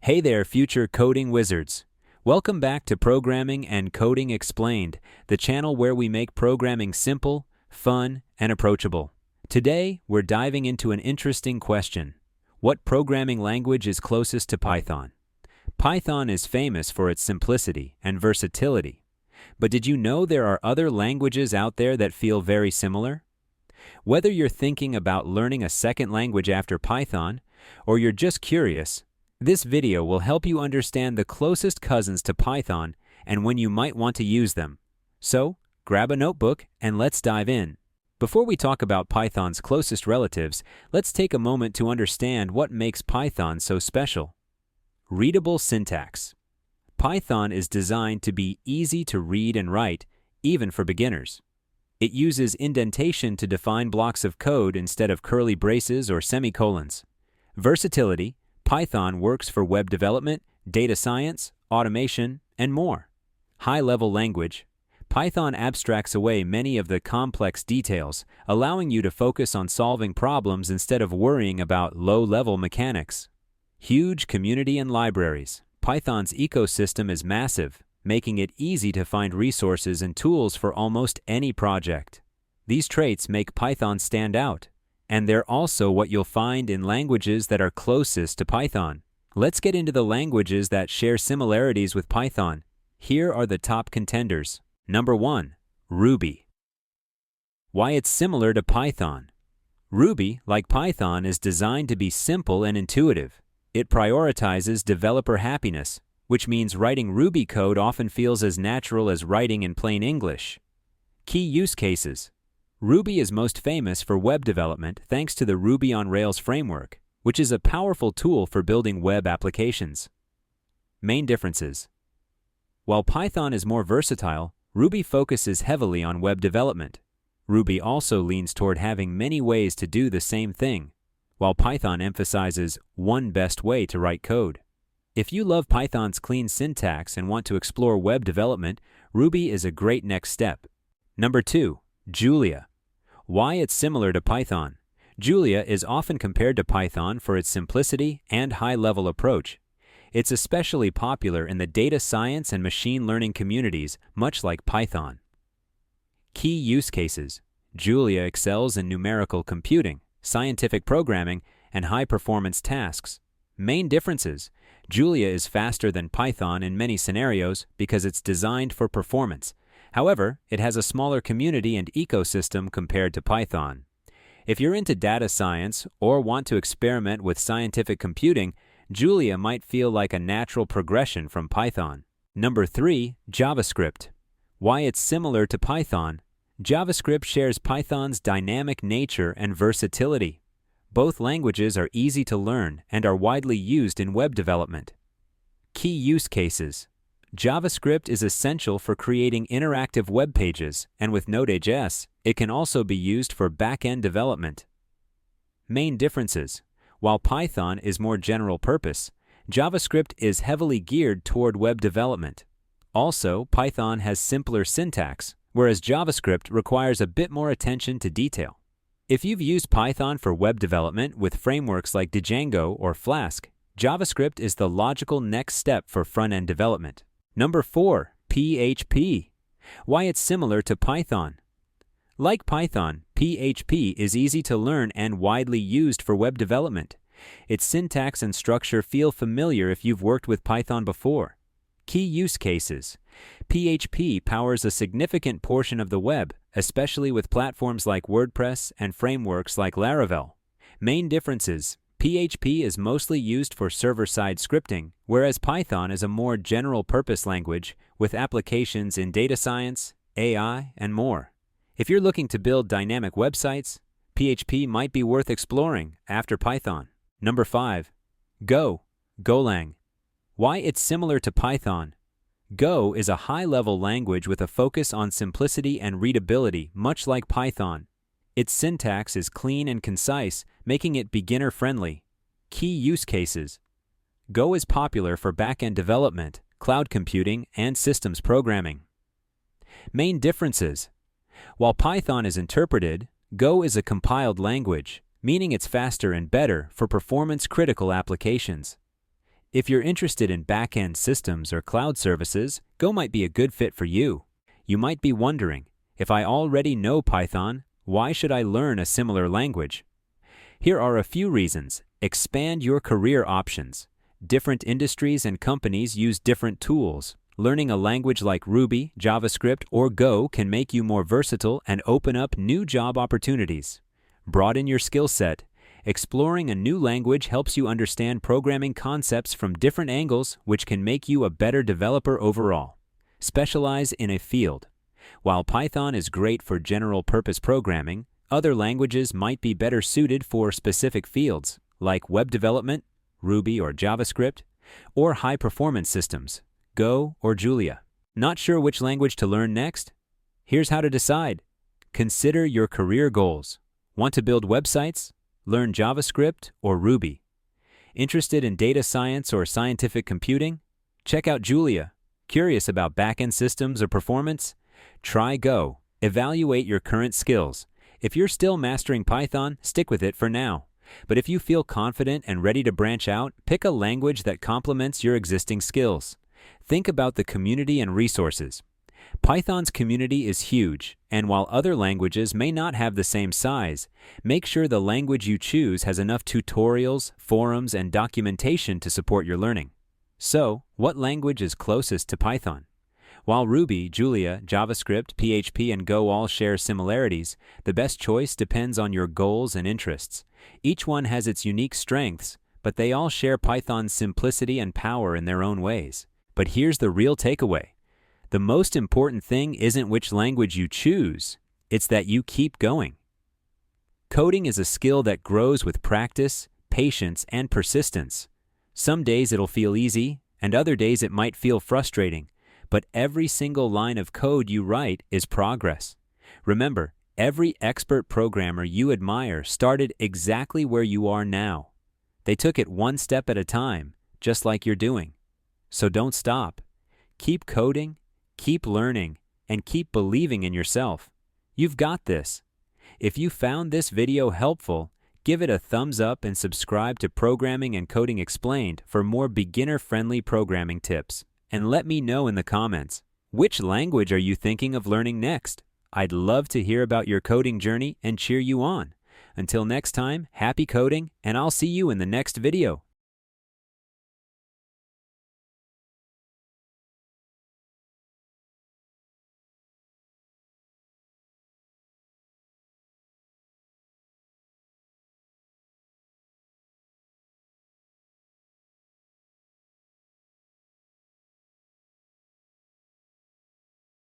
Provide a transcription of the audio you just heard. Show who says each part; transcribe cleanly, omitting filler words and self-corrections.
Speaker 1: Hey there, future coding wizards. Welcome back to Programming and Coding Explained, the channel where we make programming simple, fun, and approachable. Today, we're diving into an interesting question. What programming language is closest to Python? Python is famous for its simplicity and versatility. But did you know there are other languages out there that feel very similar? Whether you're thinking about learning a second language after Python, or you're just curious, this video will help you understand the closest cousins to Python and when you might want to use them. So, grab a notebook and let's dive in. Before we talk about Python's closest relatives, let's take a moment to understand what makes Python so special. Readable syntax. Python is designed to be easy to read and write, even for beginners. It uses indentation to define blocks of code instead of curly braces or semicolons. Versatility. Python works for web development, data science, automation, and more. High-level language. Python abstracts away many of the complex details, allowing you to focus on solving problems instead of worrying about low-level mechanics. Huge community and libraries. Python's ecosystem is massive, making it easy to find resources and tools for almost any project. These traits make Python stand out, and they're also what you'll find in languages that are closest to Python. Let's get into the languages that share similarities with Python. Here are the top contenders. Number 1. Ruby. Why it's similar to Python. Ruby, like Python, is designed to be simple and intuitive. It prioritizes developer happiness, which means writing Ruby code often feels as natural as writing in plain English. Key use cases. Ruby is most famous for web development thanks to the Ruby on Rails framework, which is a powerful tool for building web applications. Main differences. While Python is more versatile, Ruby focuses heavily on web development. Ruby also leans toward having many ways to do the same thing, while Python emphasizes one best way to write code. If you love Python's clean syntax and want to explore web development, Ruby is a great next step. Number 2. Julia. Why it's similar to Python. Julia is often compared to Python for its simplicity and high-level approach. It's especially popular in the data science and machine learning communities, much like Python. Key use cases. Julia excels in numerical computing, scientific programming, and high-performance tasks. Main differences. Julia is faster than Python in many scenarios because it's designed for performance. However, it has a smaller community and ecosystem compared to Python. If you're into data science or want to experiment with scientific computing, Julia might feel like a natural progression from Python. Number 3. JavaScript. Why it's similar to Python. JavaScript shares Python's dynamic nature and versatility. Both languages are easy to learn and are widely used in web development. Key use cases. JavaScript is essential for creating interactive web pages, and with Node.js, it can also be used for back-end development. Main differences. While Python is more general purpose, JavaScript is heavily geared toward web development. Also, Python has simpler syntax, whereas JavaScript requires a bit more attention to detail. If you've used Python for web development with frameworks like Django or Flask, JavaScript is the logical next step for front-end development. Number 4. PHP. Why it's similar to Python. Like Python, PHP is easy to learn and widely used for web development. Its syntax and structure feel familiar if you've worked with Python before. Key use cases. PHP powers a significant portion of the web, especially with platforms like WordPress and frameworks like Laravel. Main differences. PHP is mostly used for server-side scripting, whereas Python is a more general-purpose language with applications in data science, AI, and more. If you're looking to build dynamic websites, PHP might be worth exploring after Python. Number 5. Golang. Why it's similar to Python. Go is a high-level language with a focus on simplicity and readability, much like Python. Its syntax is clean and concise, making it beginner-friendly. Key use cases. Go is popular for back-end development, cloud computing, and systems programming. Main differences. While Python is interpreted, Go is a compiled language, meaning it's faster and better for performance-critical applications. If you're interested in back-end systems or cloud services, Go might be a good fit for you. You might be wondering, if I already know Python, why should I learn a similar language? Here are a few reasons. Expand your career options. Different industries and companies use different tools. Learning a language like Ruby, JavaScript, or Go can make you more versatile and open up new job opportunities. Broaden your skill set. Exploring a new language helps you understand programming concepts from different angles, which can make you a better developer overall. Specialize in a field. While Python is great for general-purpose programming, other languages might be better suited for specific fields, like web development, Ruby or JavaScript, or high-performance systems, Go or Julia. Not sure which language to learn next? Here's how to decide. Consider your career goals. Want to build websites? Learn JavaScript or Ruby. Interested in data science or scientific computing? Check out Julia. Curious about back-end systems or performance? Try Go. Evaluate your current skills. If you're still mastering Python, stick with it for now. But if you feel confident and ready to branch out, pick a language that complements your existing skills. Think about the community and resources. Python's community is huge, and while other languages may not have the same size, make sure the language you choose has enough tutorials, forums, and documentation to support your learning. So, what language is closest to Python? While Ruby, Julia, JavaScript, PHP, and Go all share similarities, the best choice depends on your goals and interests. Each one has its unique strengths, but they all share Python's simplicity and power in their own ways. But here's the real takeaway. The most important thing isn't which language you choose, it's that you keep going. Coding is a skill that grows with practice, patience, and persistence. Some days it'll feel easy, and other days it might feel frustrating, but every single line of code you write is progress. Remember, every expert programmer you admire started exactly where you are now. They took it one step at a time, just like you're doing. So don't stop. Keep coding, keep learning, and keep believing in yourself. You've got this. If you found this video helpful, give it a thumbs up and subscribe to Programming and Coding Explained for more beginner-friendly programming tips. And let me know in the comments, which language are you thinking of learning next? I'd love to hear about your coding journey and cheer you on. Until next time, happy coding, and I'll see you in the next video.